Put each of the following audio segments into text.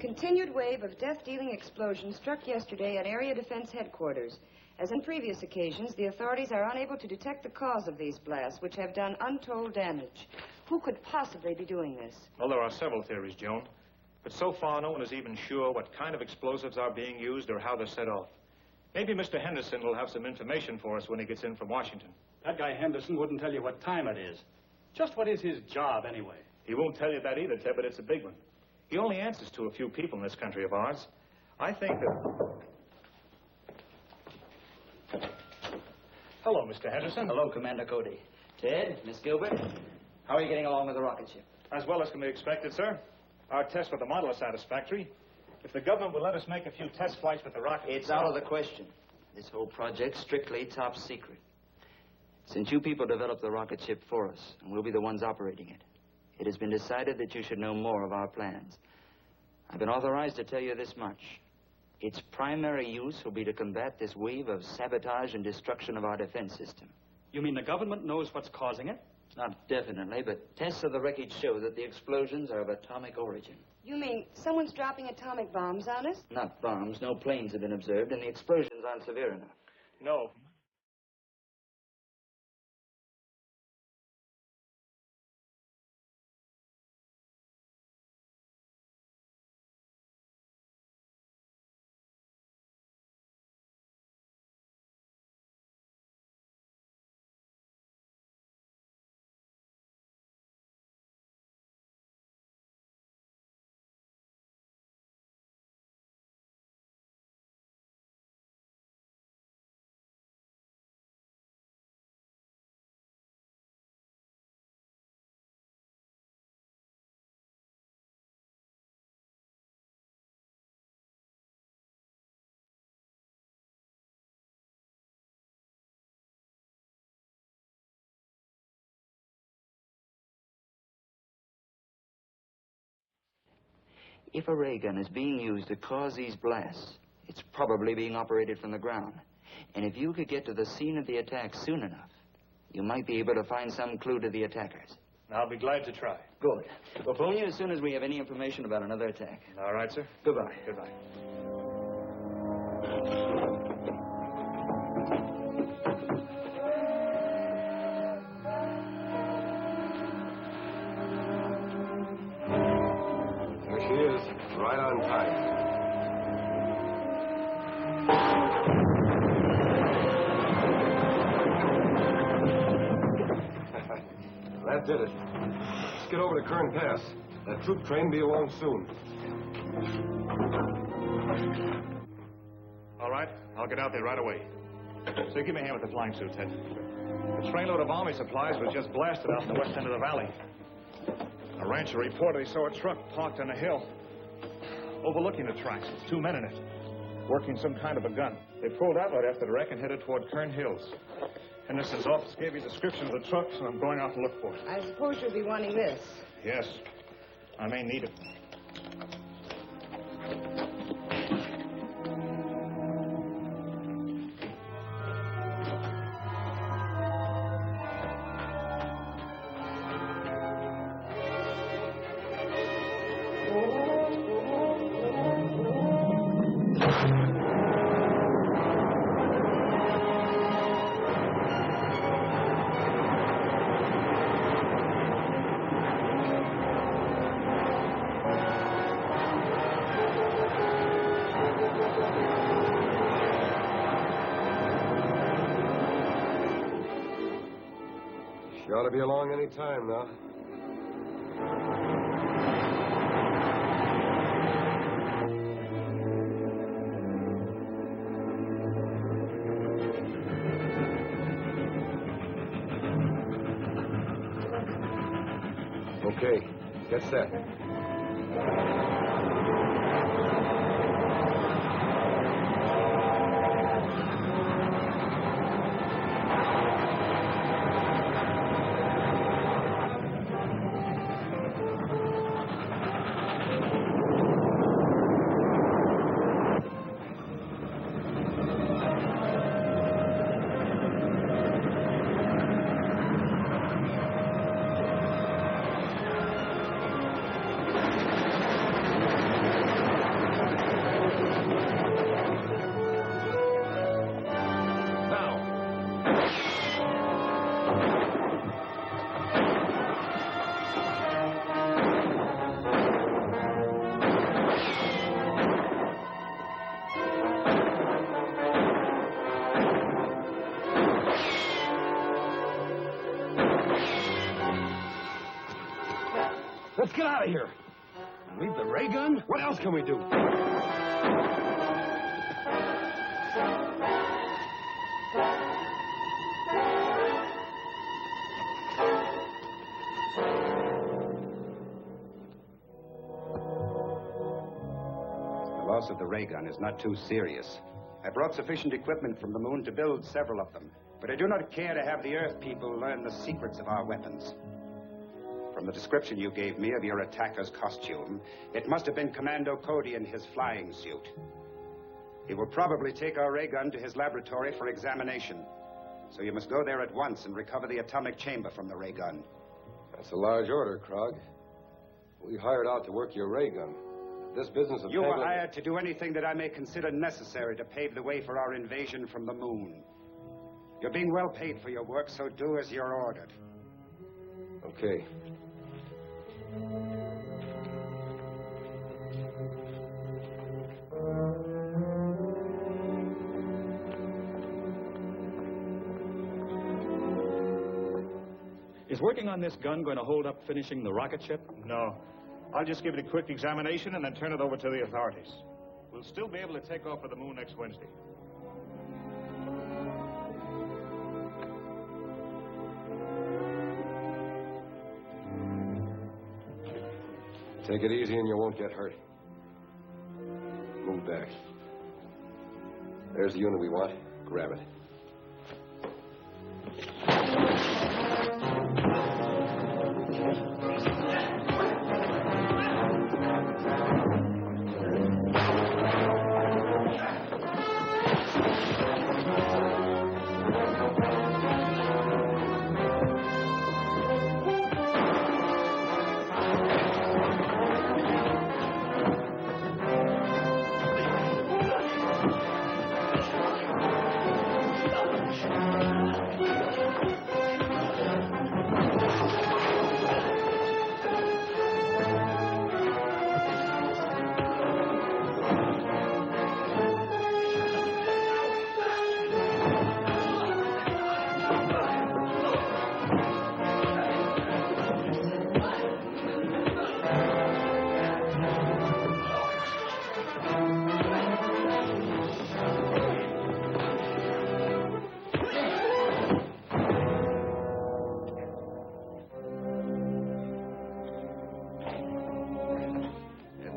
continued wave of death-dealing explosions struck yesterday at Area Defense Headquarters. As in previous occasions, the authorities are unable to detect the cause of these blasts, which have done untold damage. Who could possibly be doing this? Well, there are several theories, Joan. But so far, no one is even sure what kind of explosives are being used or how they're set off. Maybe Mr. Henderson will have some information for us when he gets in from Washington. That guy Henderson wouldn't tell you what time it is. Just what is his job, anyway? He won't tell you that either, Ted, but it's a big one. He only answers to a few people in this country of ours. I think that... Hello, Mr. Henderson. Hello, Commander Cody. Ted, Miss Gilbert, how are you getting along with the rocket ship? As well as can be expected, sir. Our tests with the model are satisfactory. If the government will let us make a few test flights with the rocket... It's out of the question. This whole project's strictly top secret. Since you people developed the rocket ship for us, and we'll be the ones operating it, it has been decided that you should know more of our plans. I've been authorized to tell you this much. Its primary use will be to combat this wave of sabotage and destruction of our defense system. You mean the government knows what's causing it? Not definitely, but tests of the wreckage show that the explosions are of atomic origin. You mean someone's dropping atomic bombs on us? Not bombs. No planes have been observed, and the explosions aren't severe enough. No. If a ray gun is being used to cause these blasts, it's probably being operated from the ground. And if you could get to the scene of the attack soon enough, you might be able to find some clue to the attackers. I'll be glad to try. Good. We'll phone you as soon as we have any information about another attack. All right, sir. Goodbye. Goodbye. There she is, right on time. That did it. Let's get over to Kern Pass. That troop train will be along soon. All right, I'll get out there right away. So give me a hand with the flying suit, Ted. A trainload of army supplies was just blasted out in the west end of the valley. A rancher reported he saw a truck parked on a hill overlooking the tracks. It's 2 men in it, working some kind of a gun. They pulled out right after the wreck and headed toward Kern Hills. Henderson's office gave me a description of the truck, so I'm going out to look for it. I suppose you'll be wanting this. Yes, I may need it. She ought to be along any time now. Okay, get set. Let's get out of here. Leave the ray gun? What else can we do? The loss of the ray gun is not too serious. I brought sufficient equipment from the moon to build several of them, but I do not care to have the Earth people learn the secrets of our weapons. From the description you gave me of your attacker's costume, it must have been Commando Cody in his flying suit. He will probably take our ray gun to his laboratory for examination. So you must go there at once and recover the atomic chamber from the ray gun. That's a large order, Krog. We hired out to work your ray gun. This business of You were handling... hired to do anything that I may consider necessary to pave the way for our invasion from the moon. You're being well paid for your work, so do as you're ordered. Okay. Is working on this gun going to hold up finishing the rocket ship? No. I'll just give it a quick examination and then turn it over to the authorities. We'll still be able to take off for the moon next Wednesday. Take it easy and you won't get hurt. Move back. There's the unit we want. Grab it.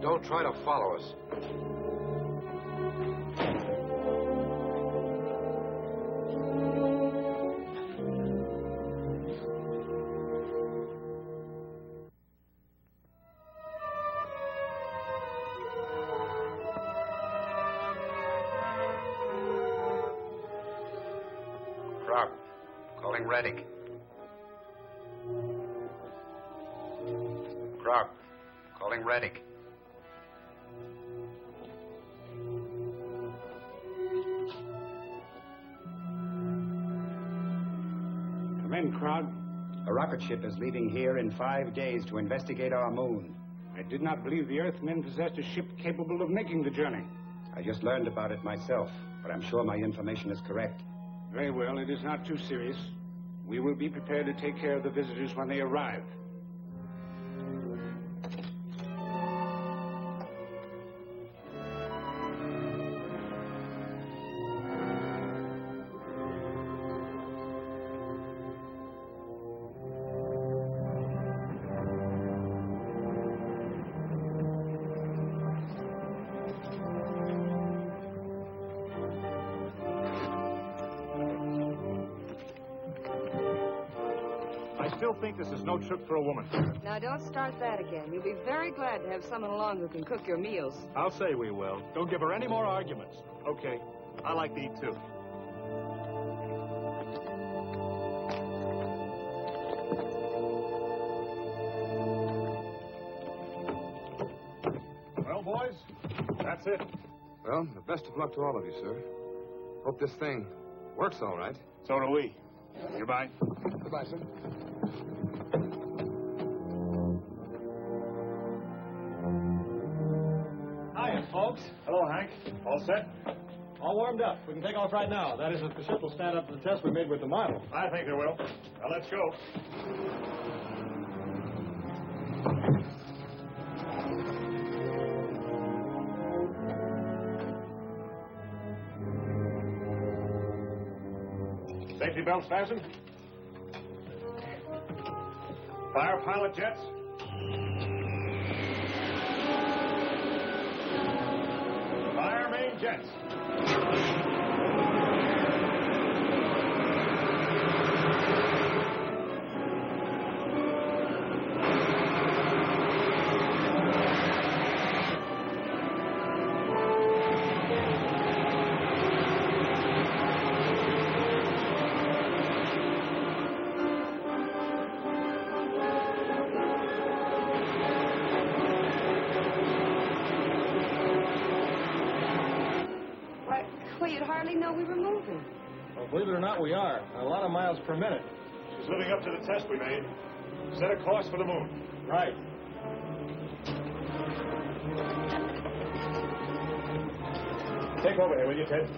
Don't try to follow us. Krog, calling Reddick. Krog, calling Reddick. Come in, Krog. A rocket ship is leaving here in 5 days to investigate our moon. I did not believe the Earthmen possessed a ship capable of making the journey. I just learned about it myself, but I'm sure my information is correct. Very well, it is not too serious. We will be prepared to take care of the visitors when they arrive. I still think this is no trip for a woman. Now, don't start that again. You'll be very glad to have someone along who can cook your meals. I'll say we will. Don't give her any more arguments. Okay. I like to eat, too. Well, boys, that's it. Well, the best of luck to all of you, sir. Hope this thing works all right. So do we. Goodbye. Goodbye, sir. Hiya, folks. Hello, Hank. All set? All warmed up. We can take off right now. That is, if the ship will stand up to the test we made with the model. I think it will. Now, let's go. Safety belts fastened. Fire pilot jets. Fire main jets. Well, you'd hardly know we were moving. Well, believe it or not, we are. A lot of miles per minute. She's living up to the test we made. Set a course for the moon. Right. Take over here, will you, Ted?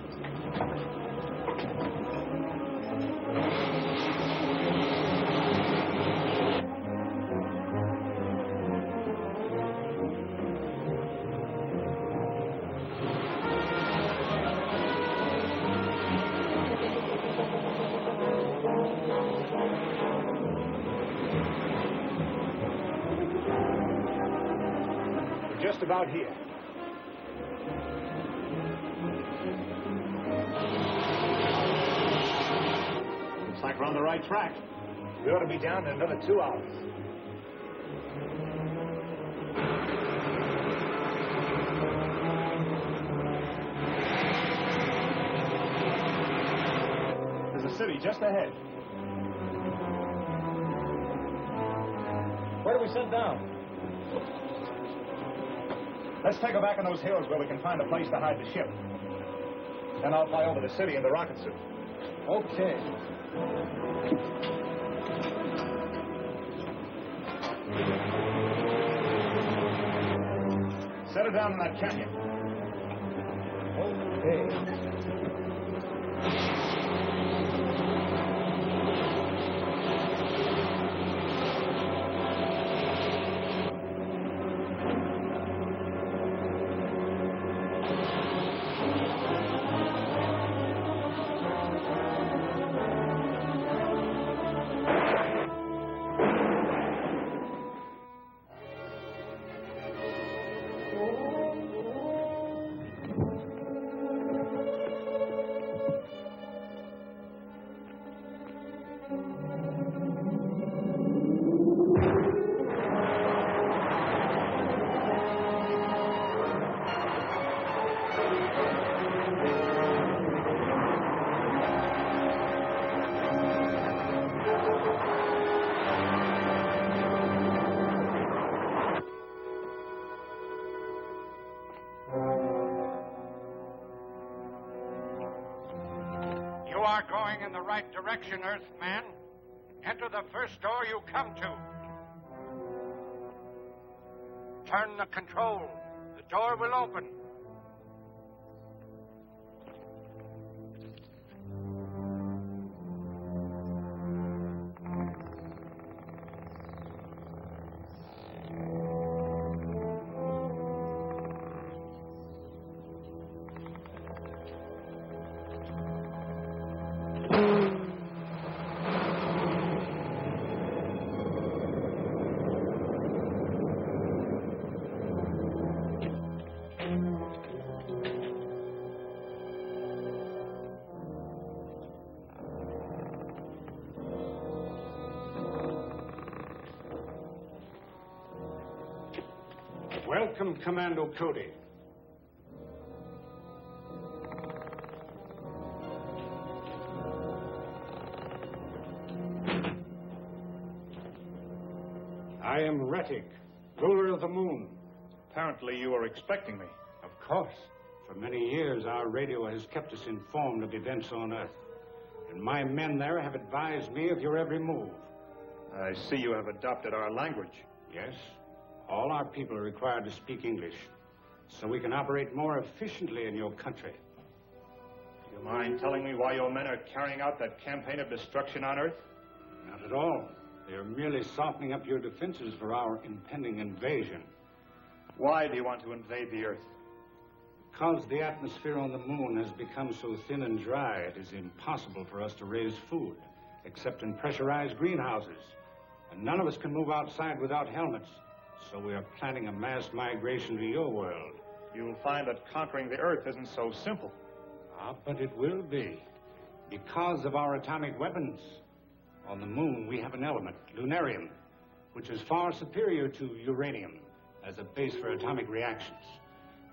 We're just about here. Looks like we're on the right track. We ought to be down in another 2 hours. There's a city just ahead. Where do we set down? Let's take her back in those hills where we can find a place to hide the ship. Then I'll fly over the city in the rocket suit. Okay. Set her down in that canyon. Okay. You are going in the right direction, Earthman. Enter the first door you come to. Turn the control. The door will open. Welcome, Commando Cody. I am Rettig, ruler of the moon. Apparently you were expecting me. Of course. For many years, our radio has kept us informed of events on Earth. And my men there have advised me of your every move. I see you have adopted our language. Yes, all our people are required to speak English, so we can operate more efficiently in your country. Do you mind telling me why your men are carrying out that campaign of destruction on Earth? Not at all. They're merely softening up your defenses for our impending invasion. Why do you want to invade the Earth? Because the atmosphere on the moon has become so thin and dry, it is impossible for us to raise food, except in pressurized greenhouses. And none of us can move outside without helmets. So we are planning a mass migration to your world. You'll find that conquering the Earth isn't so simple. Ah, but it will be. Because of our atomic weapons. On the moon, we have an element, lunarium, which is far superior to uranium as a base for atomic reactions.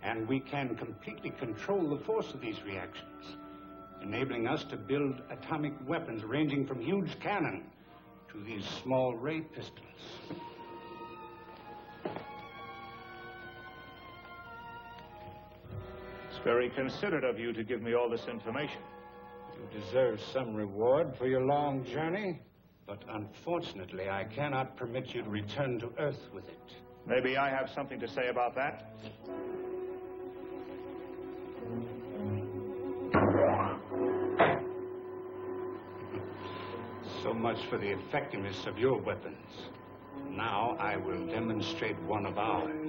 And we can completely control the force of these reactions, enabling us to build atomic weapons ranging from huge cannon to these small ray pistols. It's very considerate of you to give me all this information. You deserve some reward for your long journey, but unfortunately, I cannot permit you to return to Earth with it. Maybe I have something to say about that. So much for the effectiveness of your weapons. Now I will demonstrate one of ours.